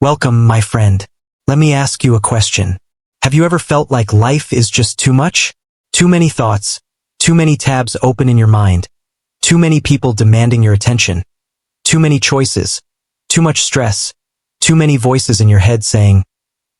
Welcome, my friend. Let me ask you a question. Have you ever felt like life is just too much? Too many thoughts, too many tabs open in your mind, too many people demanding your attention, too many choices, too much stress, too many voices in your head saying,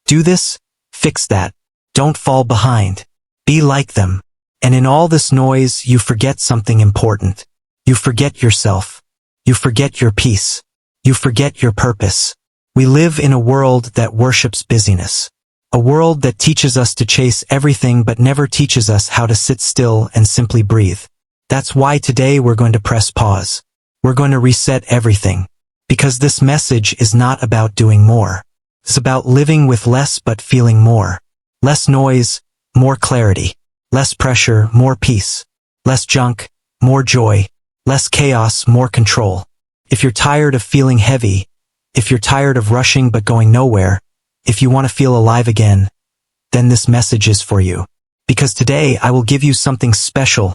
do this, fix that, don't fall behind, be like them. And in all this noise, you forget something important. You forget yourself. You forget your peace. You forget your purpose. We live in a world that worships busyness. A world that teaches us to chase everything but never teaches us how to sit still and simply breathe. That's why today we're going to press pause. We're going to reset everything. Because this message is not about doing more. It's about living with less but feeling more. Less noise, more clarity. Less pressure, more peace. Less junk, more joy. Less chaos, more control. If you're tired of feeling heavy, if you're tired of rushing but going nowhere, if you want to feel alive again, then this message is for you. Because today I will give you something special,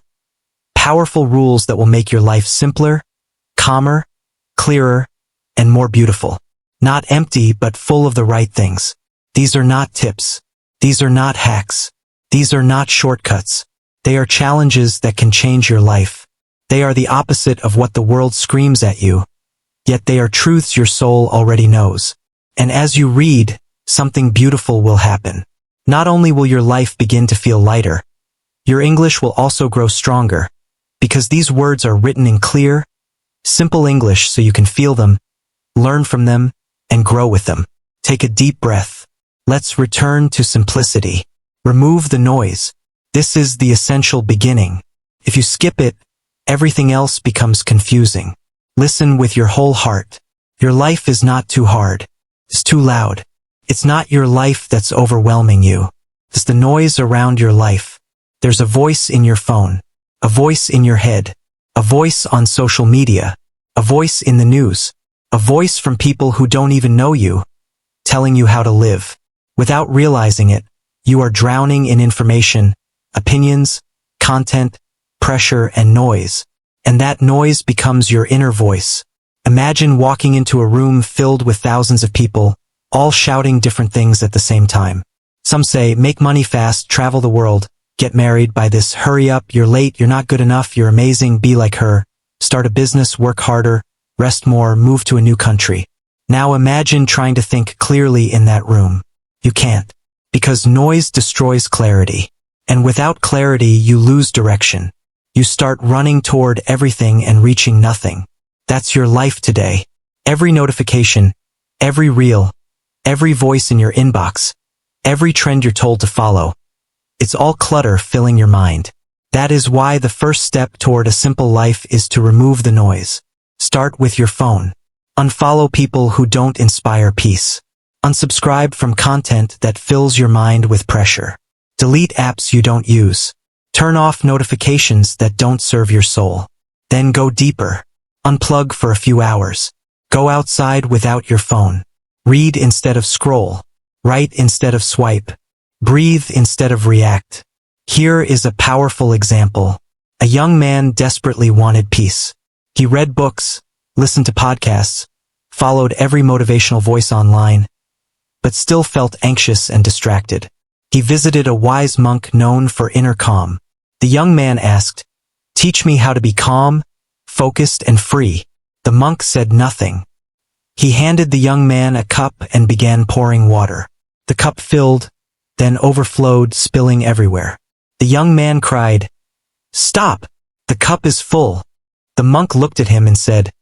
powerful rules that will make your life simpler, calmer, clearer, and more beautiful. Not empty but full of the right things. These are not tips. These are not hacks. These are not shortcuts. They are challenges that can change your life. They are the opposite of what the world screams at you. Yet they are truths your soul already knows. And as you read, something beautiful will happen. Not only will your life begin to feel lighter, your English will also grow stronger, because these words are written in clear, simple English so you can feel them, learn from them, and grow with them. Take a deep breath. Let's return to simplicity. Remove the noise. This is the essential beginning. If you skip it, everything else becomes confusing. Listen with your whole heart. Your life is not too hard. It's too loud. It's not your life that's overwhelming you. It's the noise around your life. There's a voice in your phone, a voice in your head, a voice on social media, a voice in the news, a voice from people who don't even know you, telling you how to live. Without realizing it, you are drowning in information, opinions, content, pressure, and noise. And that noise becomes your inner voice. Imagine walking into a room filled with thousands of people, all shouting different things at the same time. Some say, make money fast, travel the world, get married, buy this, hurry up, you're late, you're not good enough, you're amazing, be like her, start a business, work harder, rest more, move to a new country. Now imagine trying to think clearly in that room. You can't. Because noise destroys clarity. And without clarity, you lose direction. You start running toward everything and reaching nothing. That's your life today. Every notification, every reel, every voice in your inbox, every trend you're told to follow. It's all clutter filling your mind. That is why the first step toward a simple life is to remove the noise. Start with your phone. Unfollow people who don't inspire peace. Unsubscribe from content that fills your mind with pressure. Delete apps you don't use. Turn off notifications that don't serve your soul. Then go deeper. Unplug for a few hours. Go outside without your phone. Read instead of scroll. Write instead of swipe. Breathe instead of react. Here is a powerful example. A young man desperately wanted peace. He read books, listened to podcasts, followed every motivational voice online, but still felt anxious and distracted. He visited a wise monk known for inner calm. The young man asked, "Teach me how to be calm, focused, and free." The monk said nothing. He handed the young man a cup and began pouring water. The cup filled, then overflowed, spilling everywhere. The young man cried, "Stop! The cup is full." The monk looked at him and said,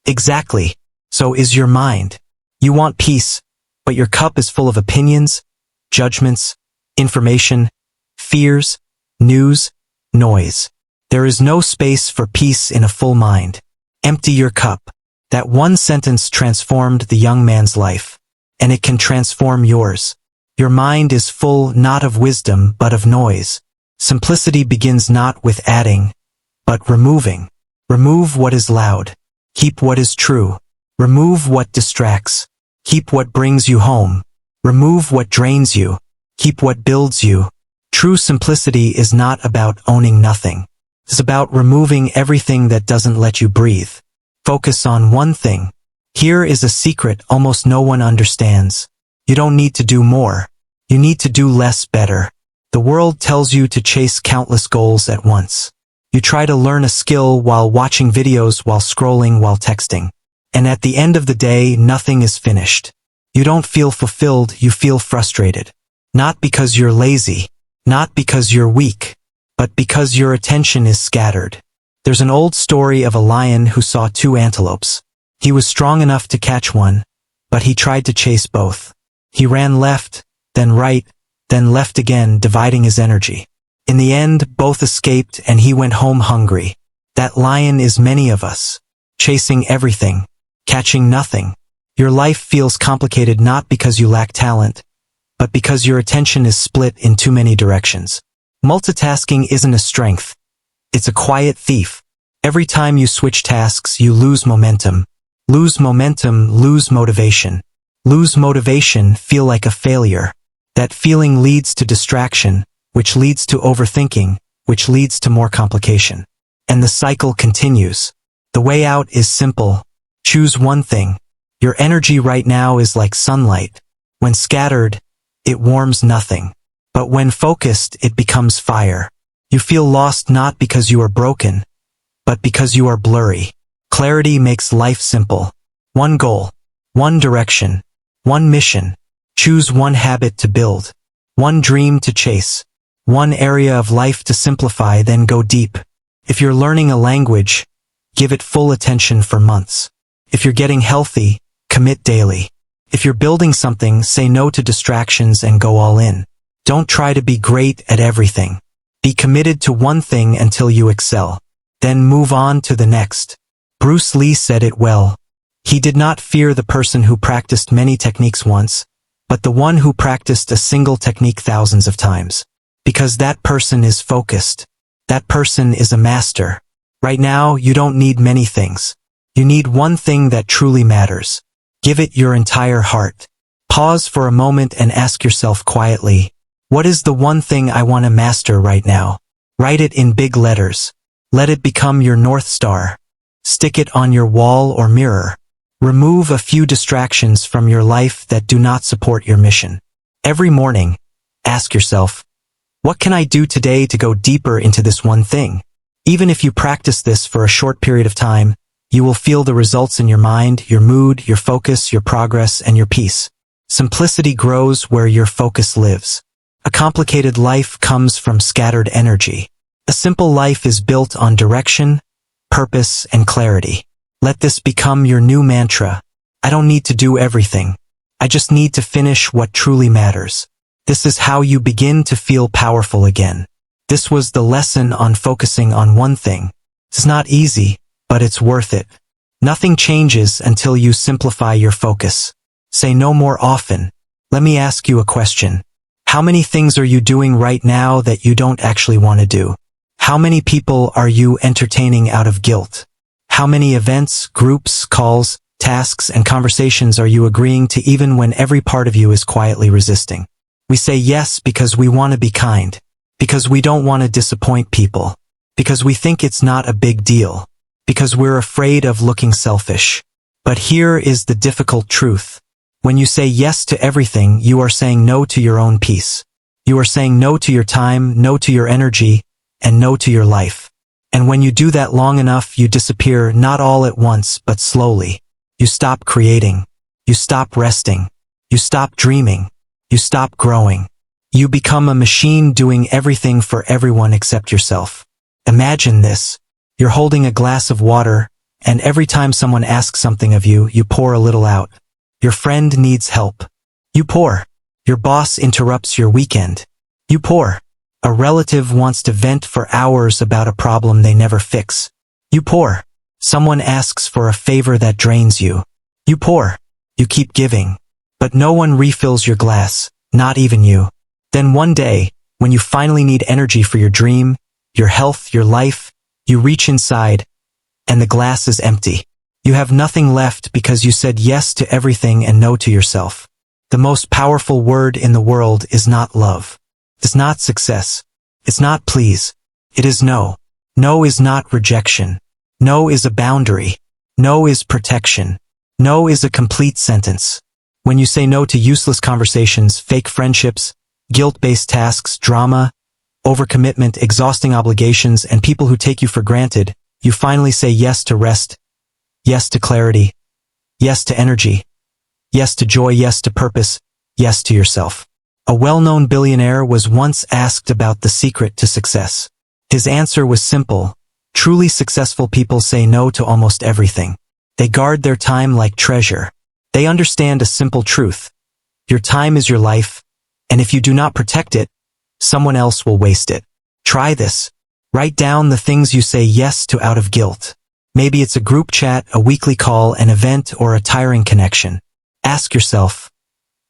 "Exactly, so is your mind. You want peace, but your cup is full of opinions, judgments, information, fears, news, noise. There is no space for peace in a full mind. Empty your cup." That one sentence transformed the young man's life, and it can transform yours. Your mind is full not of wisdom but of noise. Simplicity begins not with adding, but removing. Remove what is loud. Keep what is true. Remove what distracts. Keep what brings you home. Remove what drains you. Keep what builds you. True simplicity is not about owning nothing. It's about removing everything that doesn't let you breathe. Focus on one thing. Here is a secret almost no one understands. You don't need to do more. You need to do less better. The world tells you to chase countless goals at once. You try to learn a skill while watching videos, while scrolling, while texting. And at the end of the day, nothing is finished. You don't feel fulfilled, you feel frustrated. Not because you're lazy, not because you're weak, but because your attention is scattered. There's an old story of a lion who saw two antelopes. He was strong enough to catch one, but he tried to chase both. He ran left, then right, then left again, dividing his energy. In the end, both escaped and he went home hungry. That lion is many of us, chasing everything, catching nothing. Your life feels complicated not because you lack talent, but because your attention is split in too many directions. Multitasking isn't a strength. It's a quiet thief. Every time you switch tasks, you lose momentum. Lose momentum, lose motivation. Lose motivation, feel like a failure. That feeling leads to distraction, which leads to overthinking, which leads to more complication. And the cycle continues. The way out is simple. Choose one thing. Your energy right now is like sunlight. When scattered, it warms nothing. But when focused, it becomes fire. You feel lost not because you are broken, but because you are blurry. Clarity makes life simple. One goal, one direction, one mission. Choose one habit to build, one dream to chase, one area of life to simplify, then go deep. If you're learning a language, give it full attention for months. If you're getting healthy, commit daily. If you're building something, say no to distractions and go all in. Don't try to be great at everything. Be committed to one thing until you excel. Then move on to the next. Bruce Lee said it well. He did not fear the person who practiced many techniques once, but the one who practiced a single technique thousands of times. Because that person is focused. That person is a master. Right now, you don't need many things. You need one thing that truly matters. Give it your entire heart. Pause for a moment and ask yourself quietly, what is the one thing I want to master right now? Write it in big letters. Let it become your North Star. Stick it on your wall or mirror. Remove a few distractions from your life that do not support your mission. Every morning, ask yourself, what can I do today to go deeper into this one thing? Even if you practice this for a short period of time, you will feel the results in your mind, your mood, your focus, your progress, and your peace. Simplicity grows where your focus lives. A complicated life comes from scattered energy. A simple life is built on direction, purpose, and clarity. Let this become your new mantra. I don't need to do everything. I just need to finish what truly matters. This is how you begin to feel powerful again. This was the lesson on focusing on one thing. It's not easy, but it's worth it. Nothing changes until you simplify your focus. Say no more often. Let me ask you a question. How many things are you doing right now that you don't actually want to do? How many people are you entertaining out of guilt? How many events, groups, calls, tasks, and conversations are you agreeing to even when every part of you is quietly resisting? We say yes because we want to be kind, because we don't want to disappoint people, because we think it's not a big deal, because we're afraid of looking selfish. But here is the difficult truth. When you say yes to everything, you are saying no to your own peace. You are saying no to your time, no to your energy, and no to your life. And when you do that long enough, you disappear not all at once, but slowly. You stop creating. You stop resting. You stop dreaming. You stop growing. You become a machine doing everything for everyone except yourself. Imagine this. You're holding a glass of water, and every time someone asks something of you, you pour a little out. Your friend needs help. You pour. Your boss interrupts your weekend. You pour. A relative wants to vent for hours about a problem they never fix. You pour. Someone asks for a favor that drains you. You pour. You keep giving. But no one refills your glass, not even you. Then one day, when you finally need energy for your dream, your health, your life, you reach inside, and the glass is empty. You have nothing left because you said yes to everything and no to yourself. The most powerful word in the world is not love. It's not success. It's not please. It is no. No is not rejection. No is a boundary. No is protection. No is a complete sentence. When you say no to useless conversations, fake friendships, guilt-based tasks, drama, overcommitment, exhausting obligations, and people who take you for granted, you finally say yes to rest, yes to clarity, yes to energy, yes to joy, yes to purpose, yes to yourself. A well-known billionaire was once asked about the secret to success. His answer was simple. Truly successful people say no to almost everything. They guard their time like treasure. They understand a simple truth. Your time is your life, and if you do not protect it, someone else will waste it. Try this. Write down the things you say yes to out of guilt. Maybe it's a group chat, a weekly call, an event, or a tiring connection. Ask yourself,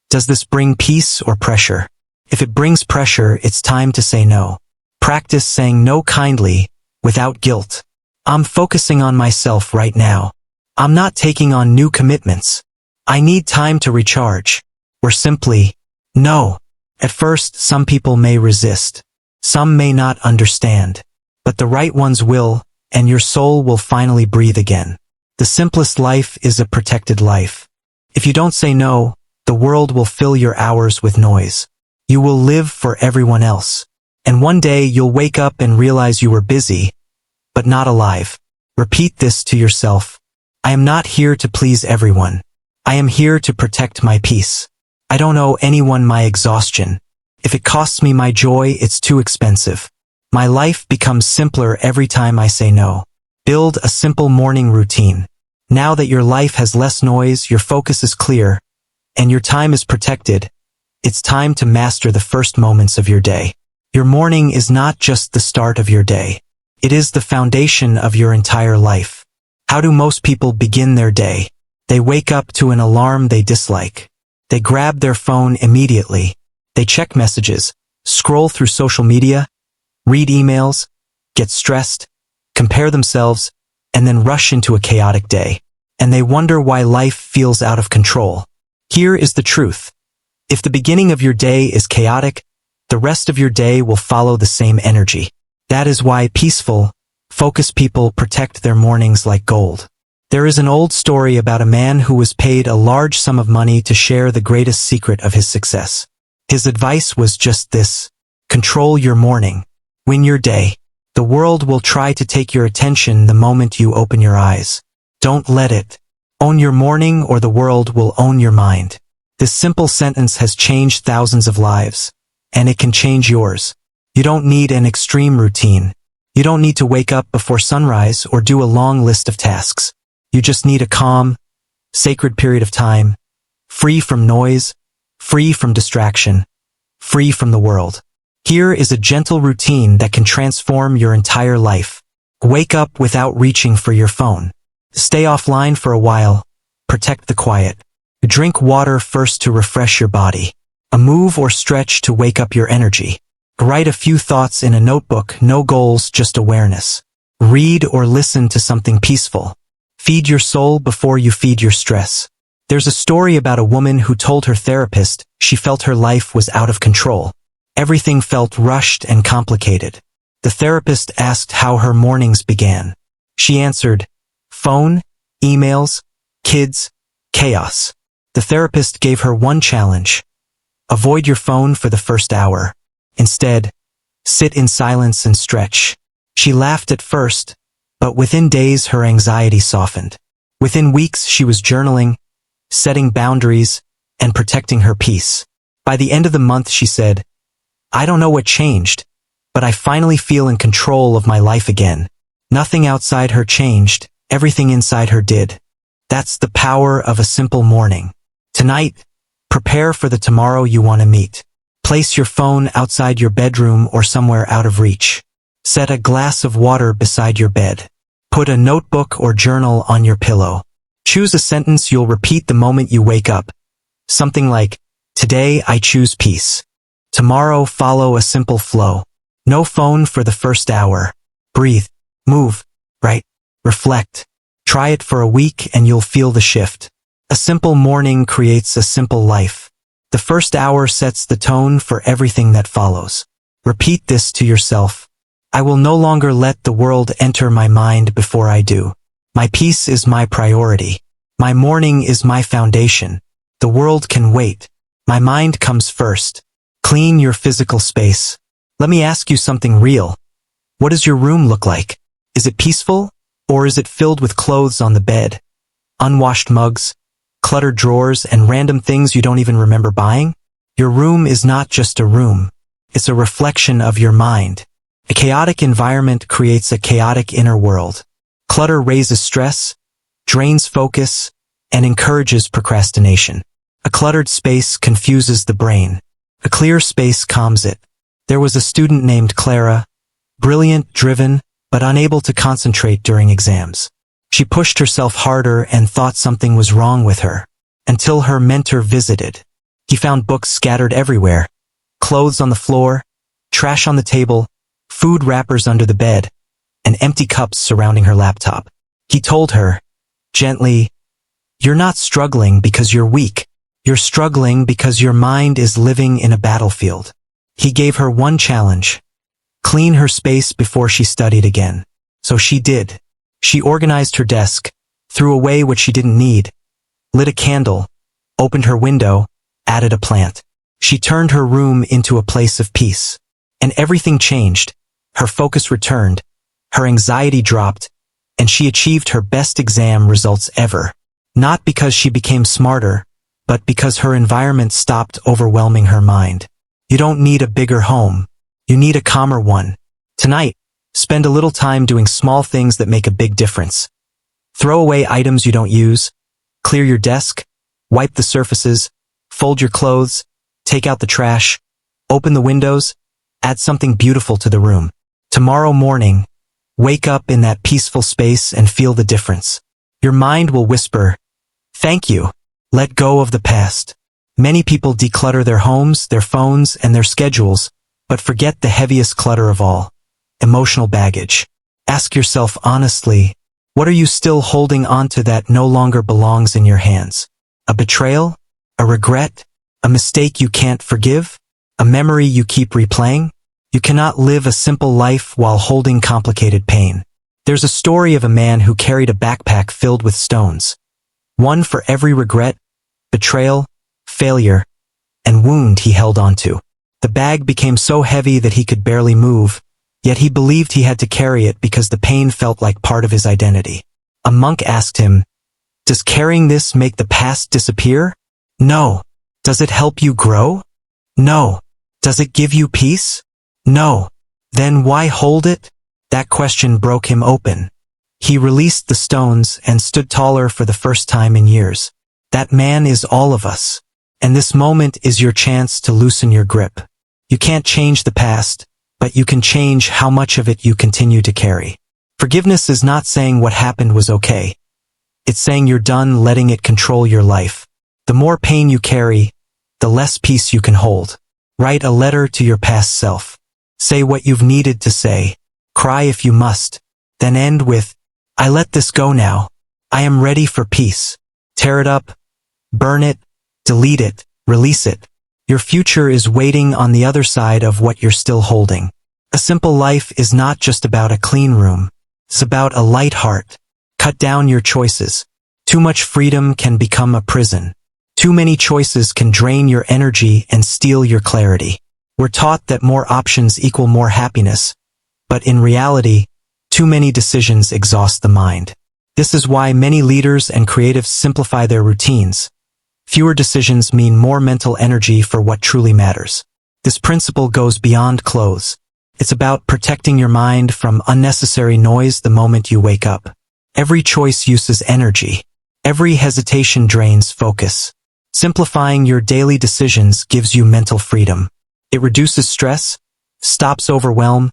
does this bring peace or pressure? If it brings pressure, it's time to say no. Practice saying no kindly, without guilt. I'm focusing on myself right now. I'm not taking on new commitments. I need time to recharge. Or simply, no. At first, some people may resist. Some may not understand. But the right ones will, and your soul will finally breathe again. The simplest life is a protected life. If you don't say no, the world will fill your hours with noise. You will live for everyone else. And one day you'll wake up and realize you were busy, but not alive. Repeat this to yourself. I am not here to please everyone. I am here to protect my peace. I don't owe anyone my exhaustion. If it costs me my joy, it's too expensive. My life becomes simpler every time I say no. Build a simple morning routine. Now that your life has less noise, your focus is clear, and your time is protected, it's time to master the first moments of your day. Your morning is not just the start of your day. It is the foundation of your entire life. How do most people begin their day? They wake up to an alarm they dislike. They grab their phone immediately. They check messages, scroll through social media, read emails, get stressed, compare themselves, and then rush into a chaotic day. And they wonder why life feels out of control. Here is the truth. If the beginning of your day is chaotic, the rest of your day will follow the same energy. That is why peaceful, focused people protect their mornings like gold. There is an old story about a man who was paid a large sum of money to share the greatest secret of his success. His advice was just this: control your morning. Win your day. The world will try to take your attention the moment you open your eyes. Don't let it. Own your morning or the world will own your mind. This simple sentence has changed thousands of lives, and it can change yours. You don't need an extreme routine. You don't need to wake up before sunrise or do a long list of tasks. You just need a calm, sacred period of time, free from noise, free from distraction, free from the world. Here is a gentle routine that can transform your entire life. Wake up without reaching for your phone. Stay offline for a while. Protect the quiet. Drink water first to refresh your body. A move or stretch to wake up your energy. Write a few thoughts in a notebook, no goals, just awareness. Read or listen to something peaceful. Feed your soul before you feed your stress. There's a story about a woman who told her therapist she felt her life was out of control. Everything felt rushed and complicated. The therapist asked how her mornings began. She answered, phone, emails, kids, chaos. The therapist gave her one challenge. Avoid your phone for the first hour. Instead, sit in silence and stretch. She laughed at first, but within days her anxiety softened. Within weeks she was journaling, setting boundaries, and protecting her peace. By the end of the month she said, I don't know what changed, but I finally feel in control of my life again. Nothing outside her changed, everything inside her did. That's the power of a simple morning. Tonight, prepare for the tomorrow you want to meet. Place your phone outside your bedroom or somewhere out of reach. Set a glass of water beside your bed. Put a notebook or journal on your pillow. Choose a sentence you'll repeat the moment you wake up. Something like, today I choose peace. Tomorrow follow a simple flow. No phone for the first hour. Breathe, move, write, reflect. Try it for a week and you'll feel the shift. A simple morning creates a simple life. The first hour sets the tone for everything that follows. Repeat this to yourself. I will no longer let the world enter my mind before I do. My peace is my priority. My morning is my foundation. The world can wait. My mind comes first. Clean your physical space. Let me ask you something real. What does your room look like? Is it peaceful? Or is it filled with clothes on the bed, unwashed mugs, cluttered drawers, and random things you don't even remember buying? Your room is not just a room. It's a reflection of your mind. A chaotic environment creates a chaotic inner world. Clutter raises stress, drains focus, and encourages procrastination. A cluttered space confuses the brain. A clear space calms it. There was a student named Clara, brilliant, driven, but unable to concentrate during exams. She pushed herself harder and thought something was wrong with her, until her mentor visited. He found books scattered everywhere, clothes on the floor, trash on the table, food wrappers under the bed, and empty cups surrounding her laptop. He told her, gently, "You're not struggling because you're weak. You're struggling because your mind is living in a battlefield." He gave her one challenge: clean her space before she studied again. So she did. She organized her desk, threw away what she didn't need, lit a candle, opened her window, added a plant. She turned her room into a place of peace. And everything changed. Her focus returned, her anxiety dropped, and she achieved her best exam results ever. Not because she became smarter, but because her environment stopped overwhelming her mind. You don't need a bigger home. You need a calmer one. Tonight, spend a little time doing small things that make a big difference. Throw away items you don't use, clear your desk, wipe the surfaces, fold your clothes, take out the trash, open the windows, add something beautiful to the room. Tomorrow morning, wake up in that peaceful space and feel the difference. Your mind will whisper, "Thank you. Let go of the past." Many people declutter their homes, their phones, and their schedules, but forget the heaviest clutter of all: emotional baggage. Ask yourself honestly, what are you still holding onto that no longer belongs in your hands? A betrayal? A regret? A mistake you can't forgive? A memory you keep replaying? You cannot live a simple life while holding complicated pain. There's a story of a man who carried a backpack filled with stones. One for every regret, betrayal, failure, and wound he held onto. The bag became so heavy that he could barely move, yet he believed he had to carry it because the pain felt like part of his identity. A monk asked him, "Does carrying this make the past disappear?" "No." "Does it help you grow?" "No." "Does it give you peace?" "No." "Then why hold it?" That question broke him open. He released the stones and stood taller for the first time in years. That man is all of us. And this moment is your chance to loosen your grip. You can't change the past, but you can change how much of it you continue to carry. Forgiveness is not saying what happened was okay. It's saying you're done letting it control your life. The more pain you carry, the less peace you can hold. Write a letter to your past self. Say what you've needed to say. Cry if you must. Then end with, "I let this go now. I am ready for peace." Tear it up, burn it, delete it, release it. Your future is waiting on the other side of what you're still holding. A simple life is not just about a clean room. It's about a light heart. Cut down your choices. Too much freedom can become a prison. Too many choices can drain your energy and steal your clarity. We're taught that more options equal more happiness, but in reality, too many decisions exhaust the mind. This is why many leaders and creatives simplify their routines. Fewer decisions mean more mental energy for what truly matters. This principle goes beyond clothes. It's about protecting your mind from unnecessary noise the moment you wake up. Every choice uses energy. Every hesitation drains focus. Simplifying your daily decisions gives you mental freedom. It reduces stress, stops overwhelm,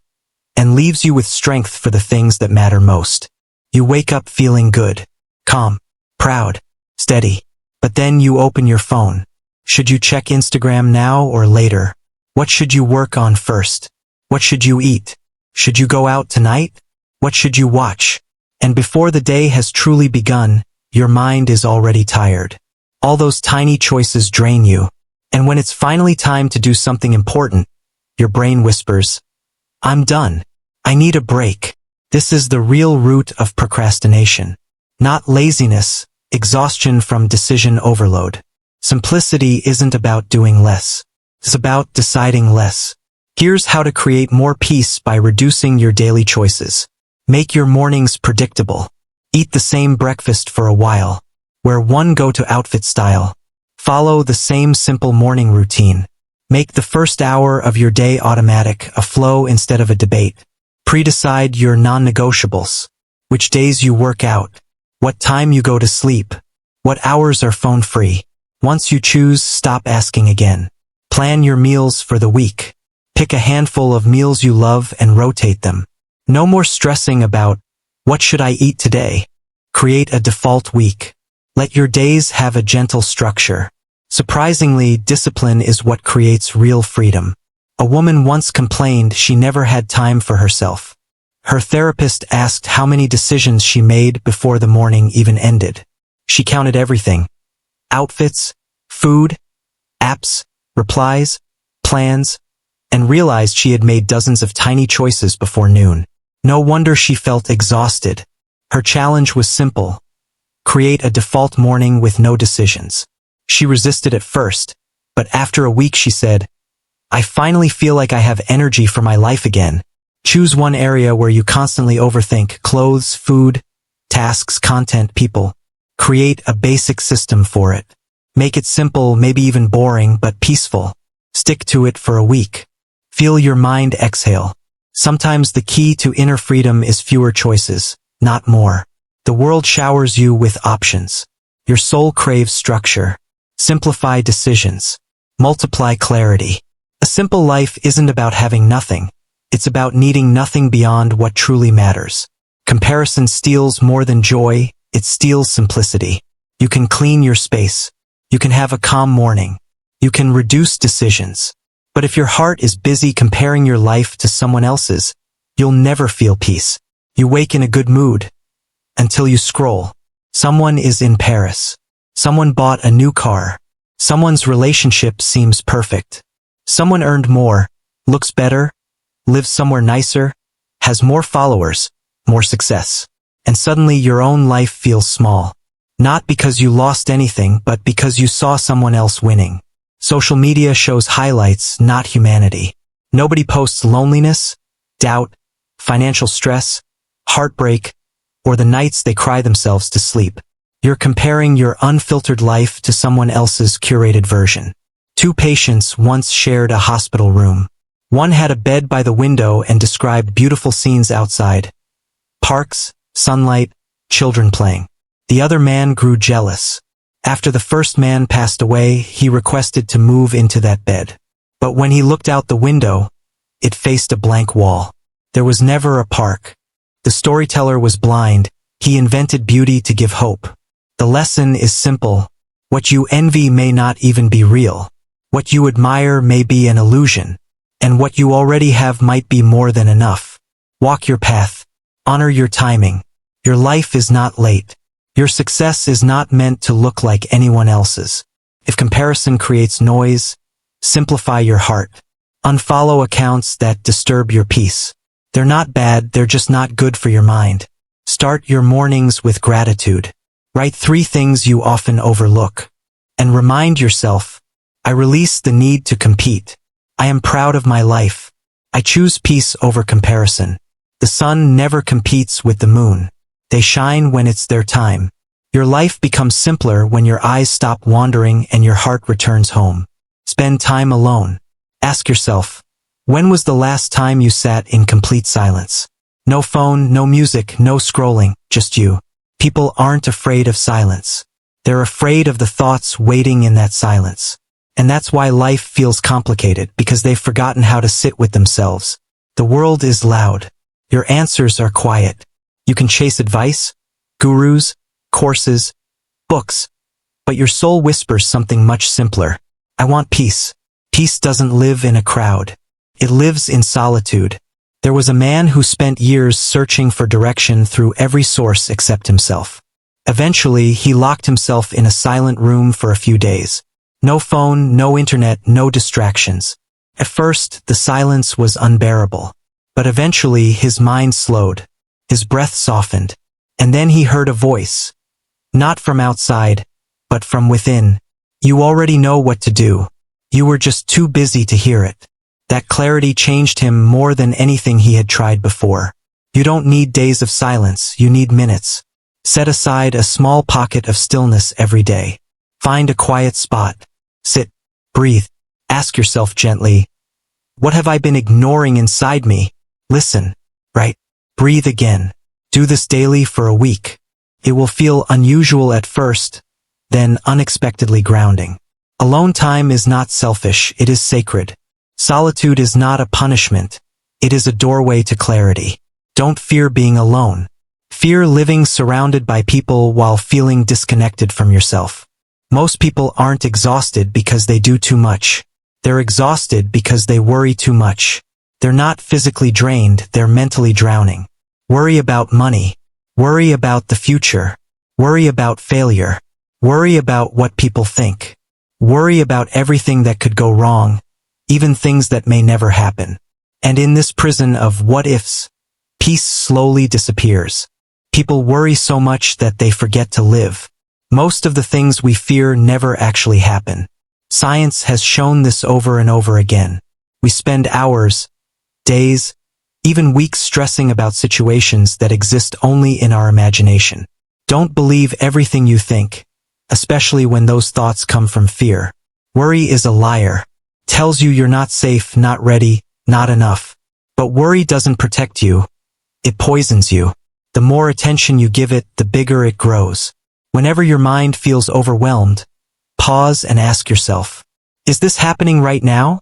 and leaves you with strength for the things that matter most. You wake up feeling good, calm, proud, steady. But then you open your phone. Should you check Instagram now or later? What should you work on first? What should you eat? Should you go out tonight? What should you watch? And before the day has truly begun, your mind is already tired. All those tiny choices drain you. And when it's finally time to do something important, your brain whispers, "I'm done. I need a break." This is the real root of procrastination. Not laziness, exhaustion from decision overload. Simplicity isn't about doing less. It's about deciding less. Here's how to create more peace by reducing your daily choices. Make your mornings predictable. Eat the same breakfast for a while. Wear one go-to outfit style. Follow the same simple morning routine. Make the first hour of your day automatic, a flow instead of a debate. Pre-decide your non-negotiables. Which days you work out. What time you go to sleep. What hours are phone-free. Once you choose, stop asking again. Plan your meals for the week. Pick a handful of meals you love and rotate them. No more stressing about, what should I eat today? Create a default week. Let your days have a gentle structure. Surprisingly, discipline is what creates real freedom. A woman once complained she never had time for herself. Her therapist asked how many decisions she made before the morning even ended. She counted everything. Outfits, food, apps, replies, plans, and realized she had made dozens of tiny choices before noon. No wonder she felt exhausted. Her challenge was simple. Create a default morning with no decisions. She resisted at first, but after a week she said, I finally feel like I have energy for my life again. Choose one area where you constantly overthink: clothes, food, tasks, content, people. Create a basic system for it. Make it simple, maybe even boring, but peaceful. Stick to it for a week. Feel your mind exhale. Sometimes the key to inner freedom is fewer choices, not more. The world showers you with options. Your soul craves structure. Simplify decisions. Multiply clarity. A simple life isn't about having nothing. It's about needing nothing beyond what truly matters. Comparison steals more than joy, it steals simplicity. You can clean your space. You can have a calm morning. You can reduce decisions. But if your heart is busy comparing your life to someone else's, you'll never feel peace. You wake in a good mood. Until you scroll. Someone is in Paris. Someone bought a new car. Someone's relationship seems perfect. Someone earned more, looks better, lives somewhere nicer, has more followers, more success. And suddenly your own life feels small. Not because you lost anything, but because you saw someone else winning. Social media shows highlights, not humanity. Nobody posts loneliness, doubt, financial stress, heartbreak, or the nights they cry themselves to sleep. You're comparing your unfiltered life to someone else's curated version. Two patients once shared a hospital room. One had a bed by the window and described beautiful scenes outside. Parks, sunlight, children playing. The other man grew jealous. After the first man passed away, he requested to move into that bed. But when he looked out the window, it faced a blank wall. There was never a park. The storyteller was blind. He invented beauty to give hope. The lesson is simple. What you envy may not even be real. What you admire may be an illusion. And what you already have might be more than enough. Walk your path. Honor your timing. Your life is not late. Your success is not meant to look like anyone else's. If comparison creates noise, simplify your heart. Unfollow accounts that disturb your peace. They're not bad, they're just not good for your mind. Start your mornings with gratitude. Write 3 things you often overlook. And remind yourself, I release the need to compete. I am proud of my life. I choose peace over comparison. The sun never competes with the moon. They shine when it's their time. Your life becomes simpler when your eyes stop wandering and your heart returns home. Spend time alone. Ask yourself, when was the last time you sat in complete silence? No phone, no music, no scrolling, just you. People aren't afraid of silence. They're afraid of the thoughts waiting in that silence. And that's why life feels complicated, because they've forgotten how to sit with themselves. The world is loud. Your answers are quiet. You can chase advice, gurus, courses, books, but your soul whispers something much simpler. I want peace. Peace doesn't live in a crowd. It lives in solitude. There was a man who spent years searching for direction through every source except himself. Eventually, he locked himself in a silent room for a few days. No phone, no internet, no distractions. At first, the silence was unbearable. But eventually, his mind slowed. His breath softened. And then he heard a voice. Not from outside, but from within. You already know what to do. You were just too busy to hear it. That clarity changed him more than anything he had tried before. You don't need days of silence, you need minutes. Set aside a small pocket of stillness every day. Find a quiet spot. Sit, breathe, ask yourself gently, what have I been ignoring inside me? Listen, right? Breathe again. Do this daily for a week. It will feel unusual at first, then unexpectedly grounding. Alone time is not selfish, it is sacred. Solitude is not a punishment, it is a doorway to clarity. Don't fear being alone. Fear living surrounded by people while feeling disconnected from yourself. Most people aren't exhausted because they do too much. They're exhausted because they worry too much. They're not physically drained, they're mentally drowning. Worry about money. Worry about the future. Worry about failure. Worry about what people think. Worry about everything that could go wrong, even things that may never happen. And in this prison of what-ifs, peace slowly disappears. People worry so much that they forget to live. Most of the things we fear never actually happen. Science has shown this over and over again. We spend hours, days, even weeks stressing about situations that exist only in our imagination. Don't believe everything you think, especially when those thoughts come from fear. Worry is a liar. Tells you you're not safe, not ready, not enough. But worry doesn't protect you. It poisons you. The more attention you give it, the bigger it grows. Whenever your mind feels overwhelmed, pause and ask yourself, is this happening right now?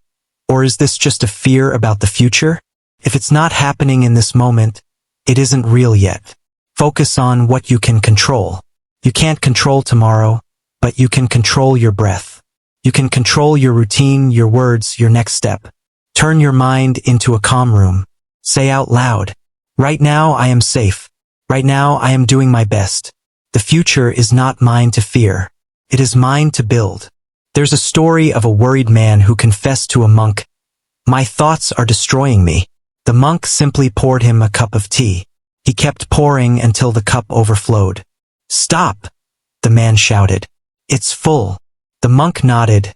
Or is this just a fear about the future? If it's not happening in this moment, it isn't real yet. Focus on what you can control. You can't control tomorrow, but you can control your breath. You can control your routine, your words, your next step. Turn your mind into a calm room. Say out loud, right now I am safe. Right now I am doing my best. The future is not mine to fear. It is mine to build. There's a story of a worried man who confessed to a monk, my thoughts are destroying me. The monk simply poured him a cup of tea. He kept pouring until the cup overflowed. Stop, the man shouted. It's full. The monk nodded.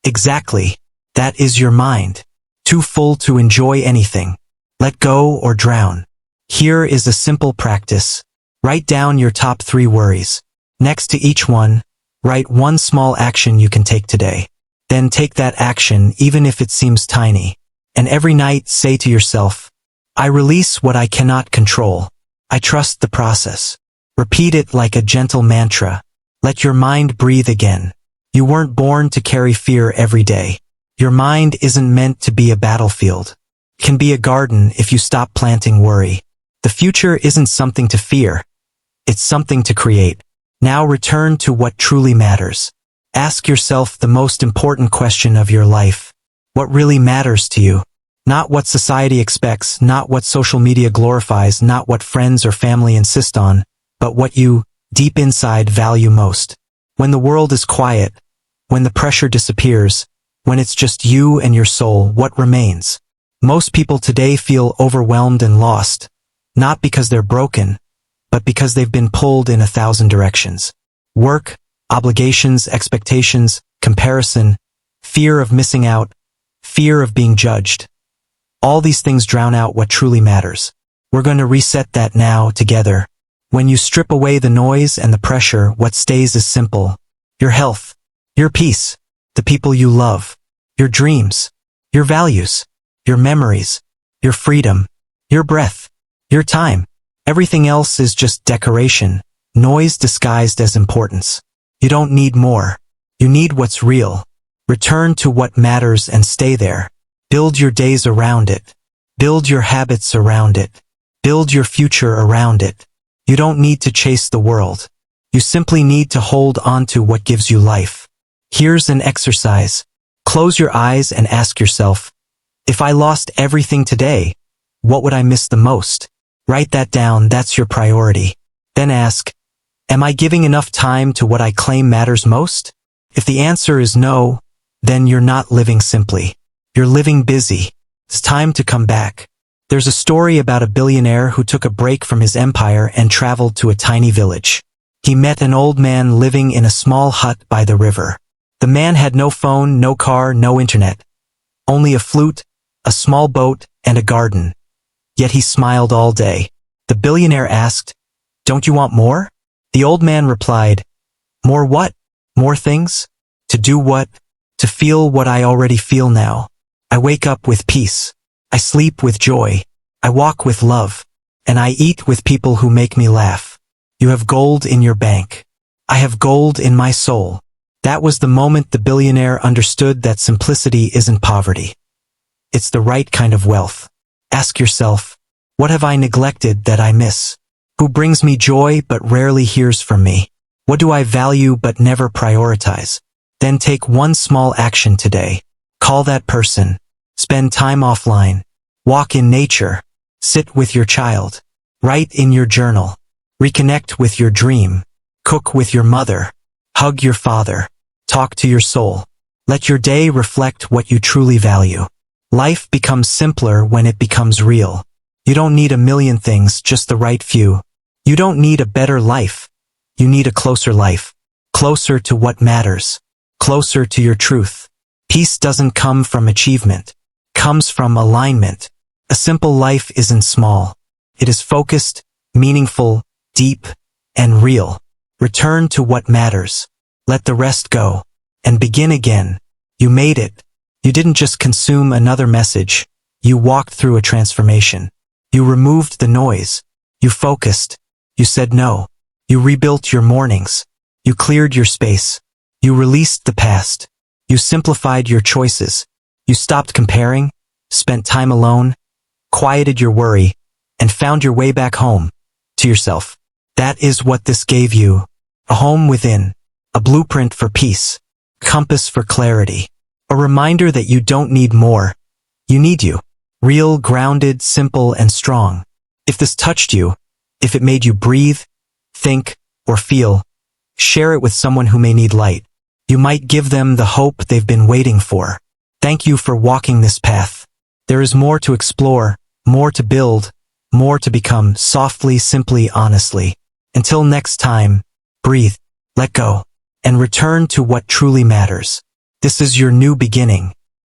Exactly. That is your mind. Too full to enjoy anything. Let go or drown. Here is a simple practice. Write down your top 3 worries. Next to each one, write one small action you can take today. Then take that action even if it seems tiny. And every night say to yourself, I release what I cannot control. I trust the process. Repeat it like a gentle mantra. Let your mind breathe again. You weren't born to carry fear every day. Your mind isn't meant to be a battlefield. It can be a garden if you stop planting worry. The future isn't something to fear. It's something to create. Now return to what truly matters. Ask yourself the most important question of your life. What really matters to you? Not what society expects, not what social media glorifies, not what friends or family insist on, but what you, deep inside, value most. When the world is quiet, when the pressure disappears, when it's just you and your soul, what remains? Most people today feel overwhelmed and lost, not because they're broken, but because they've been pulled in 1,000 directions. Work, obligations, expectations, comparison, fear of missing out, fear of being judged. All these things drown out what truly matters. We're going to reset that now, together. When you strip away the noise and the pressure, what stays is simple. Your health, your peace, the people you love, your dreams, your values, your memories, your freedom, your breath, your time. Everything else is just decoration, noise disguised as importance. You don't need more. You need what's real. Return to what matters and stay there. Build your days around it. Build your habits around it. Build your future around it. You don't need to chase the world. You simply need to hold on to what gives you life. Here's an exercise. Close your eyes and ask yourself, if I lost everything today, what would I miss the most? Write that down, that's your priority. Then ask, am I giving enough time to what I claim matters most? If the answer is no, then you're not living simply. You're living busy. It's time to come back. There's a story about a billionaire who took a break from his empire and traveled to a tiny village. He met an old man living in a small hut by the river. The man had no phone, no car, no internet. Only a flute, a small boat, and a garden. Yet he smiled all day. The billionaire asked, "Don't you want more?" The old man replied, "More what? More things? To do what? To feel what I already feel now. I wake up with peace. I sleep with joy. I walk with love. And I eat with people who make me laugh. You have gold in your bank. I have gold in my soul." That was the moment the billionaire understood that simplicity isn't poverty. It's the right kind of wealth. Ask yourself, what have I neglected that I miss? Who brings me joy but rarely hears from me? What do I value but never prioritize? Then take one small action today. Call that person. Spend time offline. Walk in nature. Sit with your child. Write in your journal. Reconnect with your dream. Cook with your mother. Hug your father. Talk to your soul. Let your day reflect what you truly value. Life becomes simpler when it becomes real. You don't need a million things, just the right few. You don't need a better life. You need a closer life. Closer to what matters. Closer to your truth. Peace doesn't come from achievement. It comes from alignment. A simple life isn't small. It is focused, meaningful, deep, and real. Return to what matters. Let the rest go. And begin again. You made it. You didn't just consume another message. You walked through a transformation. You removed the noise. You focused. You said no. You rebuilt your mornings. You cleared your space. You released the past. You simplified your choices. You stopped comparing, spent time alone, quieted your worry, and found your way back home, to yourself. That is what this gave you. A home within. A blueprint for peace. Compass for clarity. A reminder that you don't need more. You need you. Real, grounded, simple, and strong. If this touched you, if it made you breathe, think, or feel, share it with someone who may need light. You might give them the hope they've been waiting for. Thank you for walking this path. There is more to explore, more to build, more to become, softly, simply, honestly. Until next time, breathe, let go, and return to what truly matters. This is your new beginning.